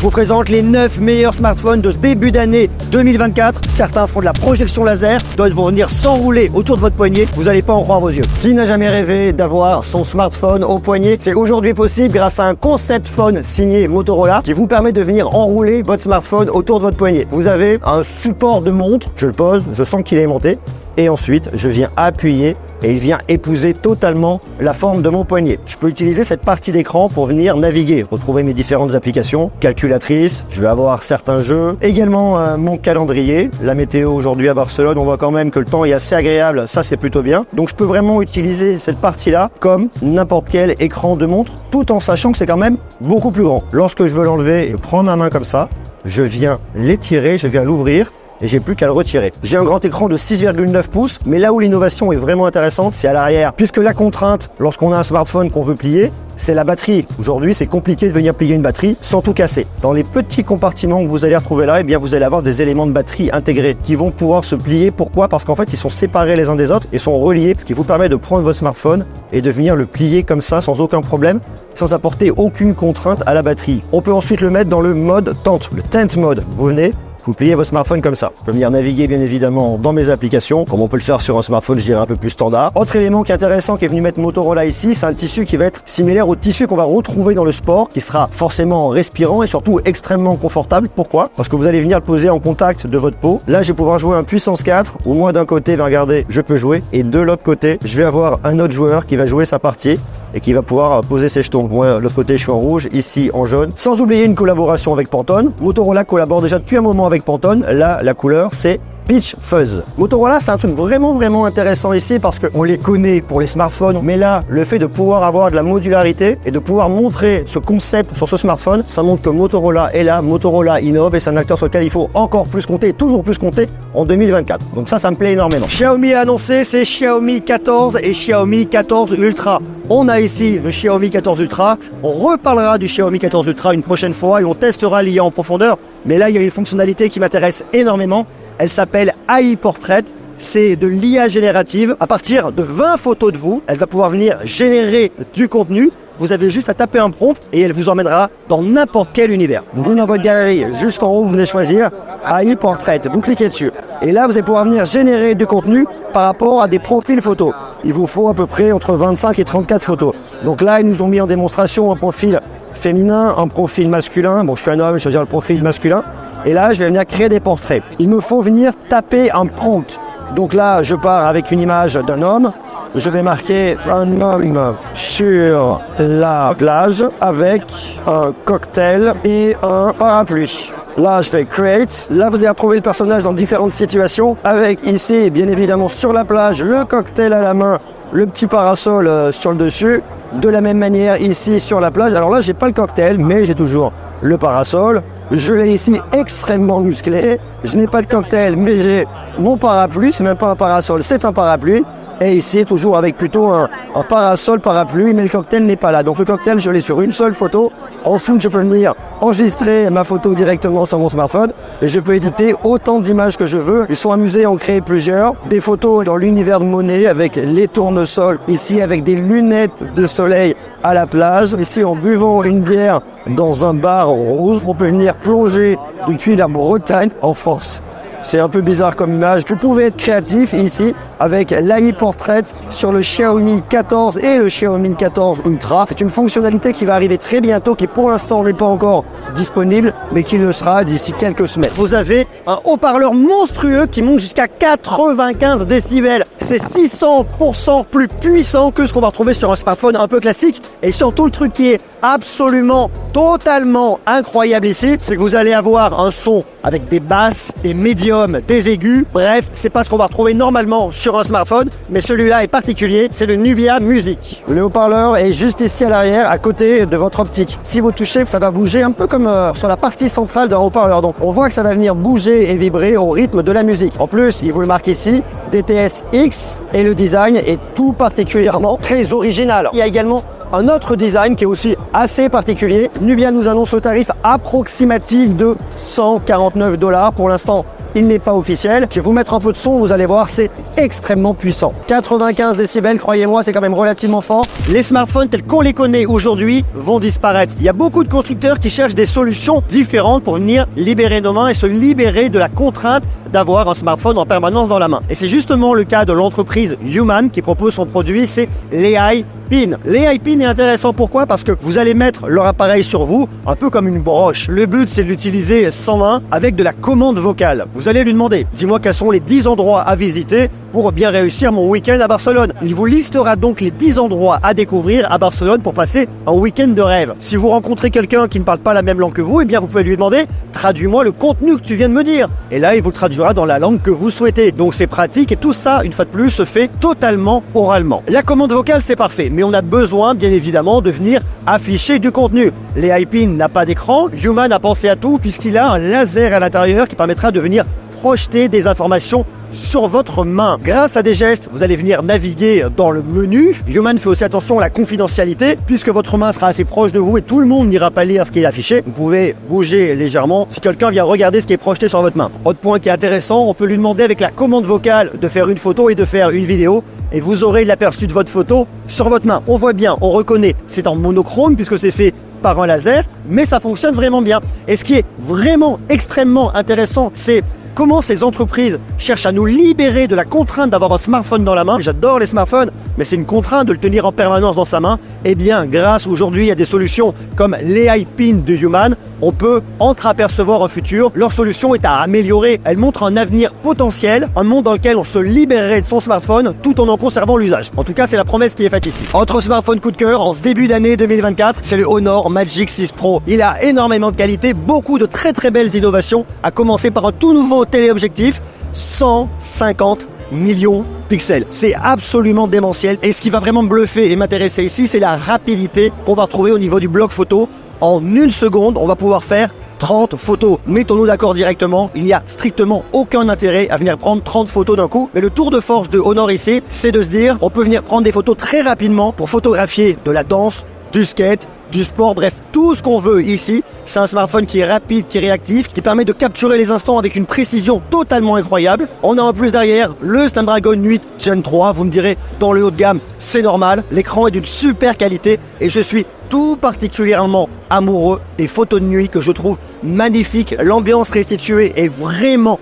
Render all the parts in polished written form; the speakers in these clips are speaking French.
Je vous présente les 9 meilleurs smartphones de ce début d'année 2024. Certains feront de la projection laser, d'autres vont venir s'enrouler autour de votre poignet. Vous n'allez pas en croire vos yeux. Qui n'a jamais rêvé d'avoir son smartphone au poignet? C'est aujourd'hui possible grâce à un concept phone signé Motorola qui vous permet de venir enrouler votre smartphone autour de votre poignet. Vous avez un support de montre, je le pose, je sens qu'il est aimanté. Et ensuite, je viens appuyer et il vient épouser totalement la forme de mon poignet. Je peux utiliser cette partie d'écran pour venir naviguer, retrouver mes différentes applications, calculatrice, je vais avoir certains jeux, également mon calendrier. La météo aujourd'hui à Barcelone, on voit quand même que le temps est assez agréable, ça c'est plutôt bien. Donc je peux vraiment utiliser cette partie-là comme n'importe quel écran de montre, tout en sachant que c'est quand même beaucoup plus grand. Lorsque je veux l'enlever, je prends ma main comme ça, je viens l'étirer, je viens l'ouvrir, et j'ai plus qu'à le retirer. J'ai un grand écran de 6,9 pouces, mais là où l'innovation est vraiment intéressante, c'est à l'arrière. Puisque la contrainte, lorsqu'on a un smartphone qu'on veut plier, c'est la batterie. Aujourd'hui, c'est compliqué de venir plier une batterie sans tout casser. Dans les petits compartiments que vous allez retrouver là, eh bien, vous allez avoir des éléments de batterie intégrés qui vont pouvoir se plier. Pourquoi? Parce qu'en fait, ils sont séparés les uns des autres et sont reliés, ce qui vous permet de prendre votre smartphone et de venir le plier comme ça sans aucun problème, sans apporter aucune contrainte à la batterie. On peut ensuite le mettre dans le mode tente, le tent mode. Vous venez, vous pliez votre smartphone comme ça. Je peux venir naviguer bien évidemment dans mes applications, comme on peut le faire sur un smartphone, je dirais un peu plus standard. Autre élément qui est intéressant, qui est venu mettre Motorola ici, c'est un tissu qui va être similaire au tissu qu'on va retrouver dans le sport, qui sera forcément respirant et surtout extrêmement confortable. Pourquoi? Parce que vous allez venir le poser en contact de votre peau. Là, je vais pouvoir jouer un puissance 4, où moi d'un côté, regardez, je peux jouer, et de l'autre côté, je vais avoir un autre joueur qui va jouer sa partie et qui va pouvoir poser ses jetons. Moi, de l'autre côté, je suis en rouge, ici en jaune. Sans oublier une collaboration avec Pantone. Motorola collabore déjà depuis un moment avec Pantone. Là, la couleur, c'est Peach Fuzz. Motorola fait un truc vraiment intéressant ici parce qu'on les connaît pour les smartphones, mais là, le fait de pouvoir avoir de la modularité et de pouvoir montrer ce concept sur ce smartphone, ça montre que Motorola est là, Motorola innove et c'est un acteur sur lequel il faut encore plus compter et toujours plus compter en 2024. Donc ça me plaît énormément. Xiaomi a annoncé c'est Xiaomi 14 et Xiaomi 14 Ultra. On a ici le Xiaomi 14 Ultra, on reparlera du Xiaomi 14 Ultra une prochaine fois et on testera l'IA en profondeur, mais là il y a une fonctionnalité qui m'intéresse énormément. Elle s'appelle AI Portrait, c'est de l'IA générative. À partir de 20 photos de vous, elle va pouvoir venir générer du contenu. Vous avez juste à taper un prompt et elle vous emmènera dans n'importe quel univers. Vous venez dans votre galerie, juste en haut, vous venez choisir AI Portrait, vous cliquez dessus. Et là, vous allez pouvoir venir générer du contenu par rapport à des profils photos. Il vous faut à peu près entre 25 et 34 photos. Donc là, ils nous ont mis en démonstration un profil féminin, un profil masculin. Bon, je suis un homme, je vais choisir le profil masculin. Et là, je vais venir créer des portraits. Il me faut venir taper un prompt. Donc là, je pars avec une image d'un homme. Je vais marquer un homme sur la plage avec un cocktail et un parapluie. Là, je fais Create. Là, vous allez retrouver le personnage dans différentes situations. Avec ici, bien évidemment, sur la plage, le cocktail à la main, le petit parasol sur le dessus. De la même manière, ici, sur la plage. Alors là, j'ai pas le cocktail, mais j'ai toujours le parasol. Je l'ai ici extrêmement musclé. Je n'ai pas de cocktail, mais j'ai mon parapluie. C'est même pas un parasol, c'est un parapluie. Et ici, toujours avec plutôt un parasol parapluie, mais le cocktail n'est pas là. Donc le cocktail, je l'ai sur une seule photo. Ensuite, je peux venir enregistrer ma photo directement sur mon smartphone. Et je peux éditer autant d'images que je veux. Ils sont amusés à en créer plusieurs. Des photos dans l'univers de Monet avec les tournesols. Ici, avec des lunettes de soleil à la plage. Ici, en buvant une bière dans un bar rose. On peut venir plonger depuis la Bretagne en France. C'est un peu bizarre comme image. Vous pouvez être créatif ici avec l'AI Portrait sur le Xiaomi 14 et le Xiaomi 14 Ultra. C'est une fonctionnalité qui va arriver très bientôt, qui pour l'instant n'est pas encore disponible, mais qui le sera d'ici quelques semaines. Vous avez un haut-parleur monstrueux qui monte jusqu'à 95 décibels. C'est 600% plus puissant que ce qu'on va retrouver sur un smartphone un peu classique. Et surtout, le truc qui est absolument, totalement incroyable ici, c'est que vous allez avoir un son avec des basses, des médiums, des aigus. Bref, c'est pas ce qu'on va retrouver normalement sur un smartphone, mais celui-là est particulier, c'est le Nubia Music. Le haut-parleur est juste ici à l'arrière, à côté de votre optique. Si vous touchez, ça va bouger un peu comme sur la partie centrale d'un haut-parleur. Donc on voit que ça va venir bouger et vibrer au rythme de la musique. En plus, il vous le marque ici, DTS X, et le design est tout particulièrement très original. Il y a également un autre design qui est aussi assez particulier. Nubia nous annonce le tarif approximatif de $149. Pour l'instant, il n'est pas officiel. Je vais vous mettre un peu de son, vous allez voir, c'est extrêmement puissant. 95 décibels, croyez-moi, c'est quand même relativement fort. Les smartphones tels qu'on les connaît aujourd'hui vont disparaître. Il y a beaucoup de constructeurs qui cherchent des solutions différentes pour venir libérer nos mains et se libérer de la contrainte d'avoir un smartphone en permanence dans la main. Et c'est justement le cas de l'entreprise Human qui propose son produit, c'est l'AI Pin. L'AI Pin est intéressant, pourquoi? Parce que vous allez mettre leur appareil sur vous, un peu comme une broche. Le but, c'est de l'utiliser sans main avec de la commande vocale. Vous allez lui demander, dis-moi quels sont les 10 endroits à visiter pour bien réussir mon week-end à Barcelone. Il vous listera donc les 10 endroits à découvrir à Barcelone pour passer un week-end de rêve. Si vous rencontrez quelqu'un qui ne parle pas la même langue que vous, eh bien vous pouvez lui demander, traduis-moi le contenu que tu viens de me dire. Et là, il vous traduira dans la langue que vous souhaitez. Donc c'est pratique et tout ça, une fois de plus, se fait totalement oralement. La commande vocale, c'est parfait, mais on a besoin, bien évidemment, de venir afficher du contenu. L'AI Pin n'a pas d'écran. Human a pensé à tout puisqu'il a un laser à l'intérieur qui permettra de venir projeter des informations sur votre main. Grâce à des gestes, vous allez venir naviguer dans le menu. Human fait aussi attention à la confidentialité puisque votre main sera assez proche de vous et tout le monde n'ira pas lire ce qui est affiché. Vous pouvez bouger légèrement si quelqu'un vient regarder ce qui est projeté sur votre main. Autre point qui est intéressant, on peut lui demander avec la commande vocale de faire une photo et de faire une vidéo et vous aurez l'aperçu de votre photo sur votre main. On voit bien, on reconnaît, c'est en monochrome puisque c'est fait par un laser, mais ça fonctionne vraiment bien. Et ce qui est vraiment extrêmement intéressant, c'est comment ces entreprises cherchent à nous libérer de la contrainte d'avoir un smartphone dans la main. J'adore les smartphones, mais c'est une contrainte de le tenir en permanence dans sa main. Eh bien, grâce aujourd'hui à des solutions comme l'AI Pin de Human, on peut entreapercevoir un futur. Leur solution est à améliorer. Elle montre un avenir potentiel, un monde dans lequel on se libérerait de son smartphone tout en conservant l'usage. En tout cas, c'est la promesse qui est faite ici. Autre smartphone coup de cœur en ce début d'année 2024, c'est le Honor Magic 6 Pro. Il a énormément de qualité, beaucoup de très belles innovations, à commencer par un tout nouveau téléobjectif, 150 millions pixels. C'est absolument démentiel. Et ce qui va vraiment me bluffer et m'intéresser ici, c'est la rapidité qu'on va retrouver au niveau du bloc photo. En une seconde, on va pouvoir faire 30 photos. Mettons-nous d'accord directement, il n'y a strictement aucun intérêt à venir prendre 30 photos d'un coup. Mais le tour de force de Honor ici, c'est de se dire, on peut venir prendre des photos très rapidement pour photographier de la danse, du skate, du sport, bref, tout ce qu'on veut ici. C'est un smartphone qui est rapide, qui est réactif, qui permet de capturer les instants avec une précision totalement incroyable. On a en plus derrière le Snapdragon 8 Gen 3. Vous me direz, dans le haut de gamme, c'est normal. L'écran est d'une super qualité et je suis tout particulièrement amoureux des photos de nuit que je trouve magnifiques. L'ambiance restituée est vraiment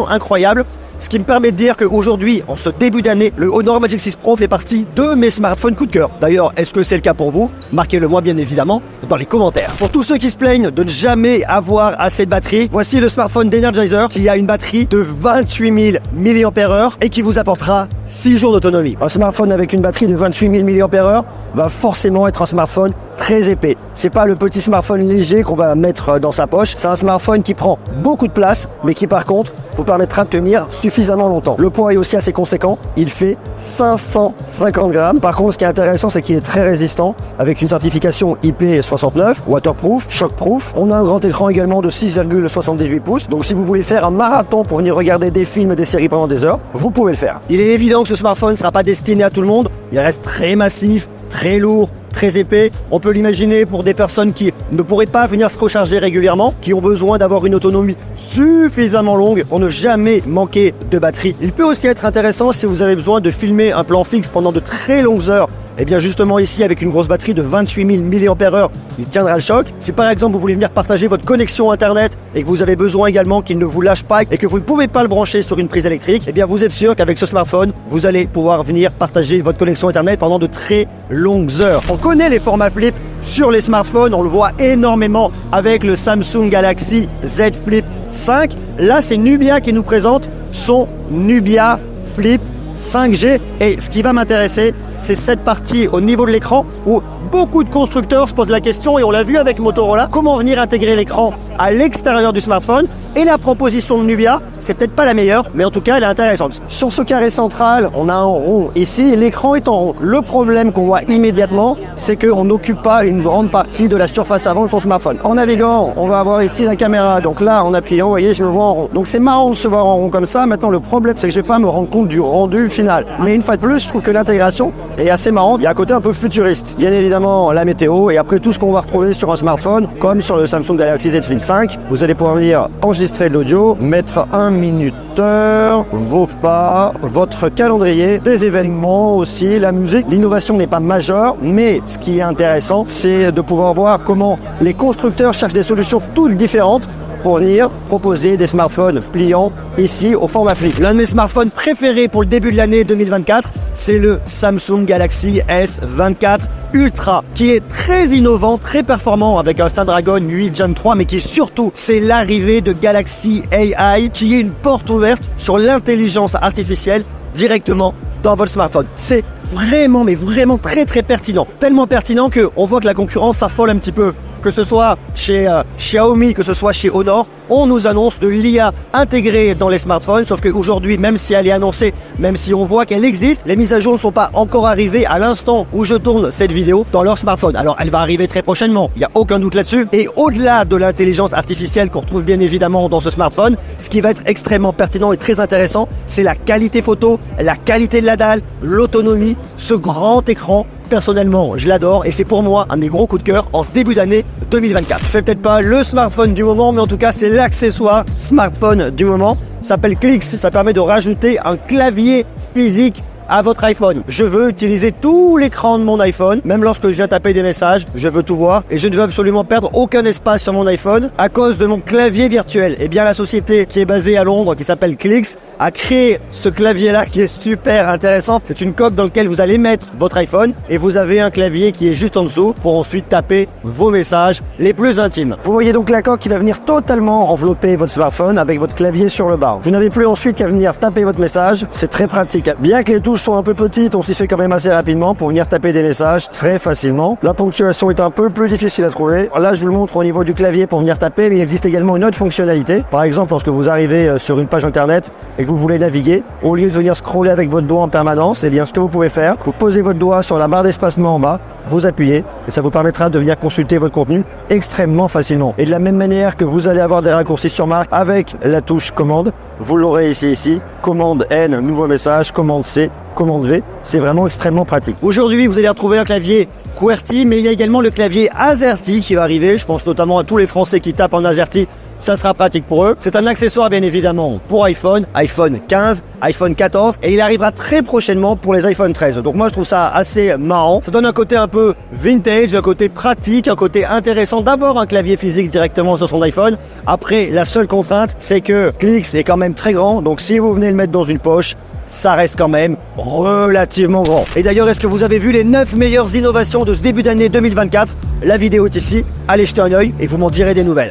incroyable. Ce qui me permet de dire qu'aujourd'hui, en ce début d'année, le Honor Magic 6 Pro fait partie de mes smartphones coup de cœur. D'ailleurs, est-ce que c'est le cas pour vous? Marquez-le moi bien évidemment dans les commentaires. Pour tous ceux qui se plaignent de ne jamais avoir assez de batterie, voici le smartphone d'Energizer qui a une batterie de 28 000 mAh et qui vous apportera 6 jours d'autonomie. Un smartphone avec une batterie de 28 000 mAh va forcément être un smartphone très épais. C'est pas le petit smartphone léger qu'on va mettre dans sa poche. C'est un smartphone qui prend beaucoup de place, mais qui par contre vous permettra de tenir suffisamment longtemps. Le poids est aussi assez conséquent. Il fait 550 grammes. Par contre, ce qui est intéressant, c'est qu'il est très résistant avec une certification IP69, waterproof, shockproof. On a un grand écran également de 6,78 pouces. Donc si vous voulez faire un marathon pour venir regarder des films et des séries pendant des heures, vous pouvez le faire. Il est évident que ce smartphone ne sera pas destiné à tout le monde. Il reste très massif, très lourd, très épais. On peut l'imaginer pour des personnes qui ne pourraient pas venir se recharger régulièrement, qui ont besoin d'avoir une autonomie suffisamment longue pour ne jamais manquer de batterie. Il peut aussi être intéressant si vous avez besoin de filmer un plan fixe pendant de très longues heures. Et bien justement ici, avec une grosse batterie de 28 000 mAh, il tiendra le choc. Si par exemple vous voulez venir partager votre connexion internet et que vous avez besoin également qu'il ne vous lâche pas et que vous ne pouvez pas le brancher sur une prise électrique, et bien vous êtes sûr qu'avec ce smartphone, vous allez pouvoir venir partager votre connexion internet pendant de très longues heures. On connaît les formats flip sur les smartphones, on le voit énormément avec le Samsung Galaxy Z Flip 5. Là, c'est Nubia qui nous présente son Nubia Flip 5G, et ce qui va m'intéresser, c'est cette partie au niveau de l'écran où beaucoup de constructeurs se posent la question, et on l'a vu avec Motorola, comment venir intégrer l'écran à l'extérieur du smartphone. Et la proposition de Nubia, c'est peut-être pas la meilleure, mais en tout cas elle est intéressante. Sur ce carré central, on a un rond ici, l'écran est en rond. Le problème qu'on voit immédiatement, c'est qu'on n'occupe pas une grande partie de la surface avant de son smartphone. En naviguant, on va avoir ici la caméra, donc là en appuyant, vous voyez, je me vois en rond. Donc c'est marrant de se voir en rond comme ça. Maintenant le problème, c'est que je vais pas me rendre compte du rendu final. Mais une fois de plus, je trouve que l'intégration est assez marrante. Il y a un côté un peu futuriste. Bien évidemment la météo et après tout ce qu'on va retrouver sur un smartphone, comme sur le Samsung Galaxy Z Flip 5, vous allez pouvoir venir enregistrer de l'audio, mettre un minuteur, vos pas, votre calendrier, des événements aussi, la musique. L'innovation n'est pas majeure, mais ce qui est intéressant, c'est de pouvoir voir comment les constructeurs cherchent des solutions toutes différentes pour venir proposer des smartphones pliants ici au format flip. L'un de mes smartphones préférés pour le début de l'année 2024, c'est le Samsung Galaxy S24 Ultra, qui est très innovant, très performant avec un Snapdragon 8 Gen 3, mais qui surtout, c'est l'arrivée de Galaxy AI, qui est une porte ouverte sur l'intelligence artificielle directement dans votre smartphone. C'est vraiment, mais vraiment très pertinent. Tellement pertinent qu'on voit que la concurrence s'affole un petit peu. Que ce soit chez Xiaomi, que ce soit chez Honor, on nous annonce de l'IA intégrée dans les smartphones, sauf qu'aujourd'hui, même si elle est annoncée, même si on voit qu'elle existe, les mises à jour ne sont pas encore arrivées à l'instant où je tourne cette vidéo dans leur smartphone. Alors elle va arriver très prochainement, il n'y a aucun doute là-dessus. Et au-delà de l'intelligence artificielle qu'on retrouve bien évidemment dans ce smartphone, ce qui va être extrêmement pertinent et très intéressant, c'est la qualité photo, la qualité de la dalle, l'autonomie, ce grand écran. Personnellement, je l'adore et c'est pour moi un des gros coups de cœur en ce début d'année 2024. C'est peut-être pas le smartphone du moment, mais en tout cas, c'est l'accessoire smartphone du moment. Ça s'appelle Clix, ça permet de rajouter un clavier physique à votre iPhone. Je veux utiliser tout l'écran de mon iPhone, même lorsque je viens taper des messages, je veux tout voir et je ne veux absolument perdre aucun espace sur mon iPhone à cause de mon clavier virtuel. Et bien la société qui est basée à Londres, qui s'appelle Clix, a créé ce clavier-là qui est super intéressant. C'est une coque dans laquelle vous allez mettre votre iPhone et vous avez un clavier qui est juste en dessous pour ensuite taper vos messages les plus intimes. Vous voyez donc la coque qui va venir totalement envelopper votre smartphone avec votre clavier sur le bas. Vous n'avez plus ensuite qu'à venir taper votre message. C'est très pratique. Bien que les touches sont un peu petites, on s'y fait quand même assez rapidement pour venir taper des messages très facilement. La ponctuation est un peu plus difficile à trouver. Là, je vous le montre au niveau du clavier pour venir taper, mais il existe également une autre fonctionnalité. Par exemple, lorsque vous arrivez sur une page internet et que vous voulez naviguer, au lieu de venir scroller avec votre doigt en permanence, eh bien ce que vous pouvez faire, vous posez votre doigt sur la barre d'espacement en bas, vous appuyez et ça vous permettra de venir consulter votre contenu extrêmement facilement. Et de la même manière que vous allez avoir des raccourcis sur marque avec la touche commande, vous l'aurez ici, commande N, nouveau message, commande C, commande V, c'est vraiment extrêmement pratique. Aujourd'hui, vous allez retrouver un clavier QWERTY, mais il y a également le clavier AZERTY qui va arriver. Je pense notamment à tous les Français qui tapent en AZERTY. Ça sera pratique pour eux. C'est un accessoire bien évidemment pour iPhone, iPhone 15, iPhone 14 et il arrivera très prochainement pour les iPhone 13. Donc moi je trouve ça assez marrant. Ça donne un côté un peu vintage, un côté pratique, un côté intéressant d'avoir un clavier physique directement sur son iPhone. Après la seule contrainte c'est que Clix est quand même très grand, donc si vous venez le mettre dans une poche, ça reste quand même relativement grand. Et d'ailleurs, est-ce que vous avez vu les 9 meilleures innovations de ce début d'année 2024? La vidéo est ici, allez jeter un œil et vous m'en direz des nouvelles.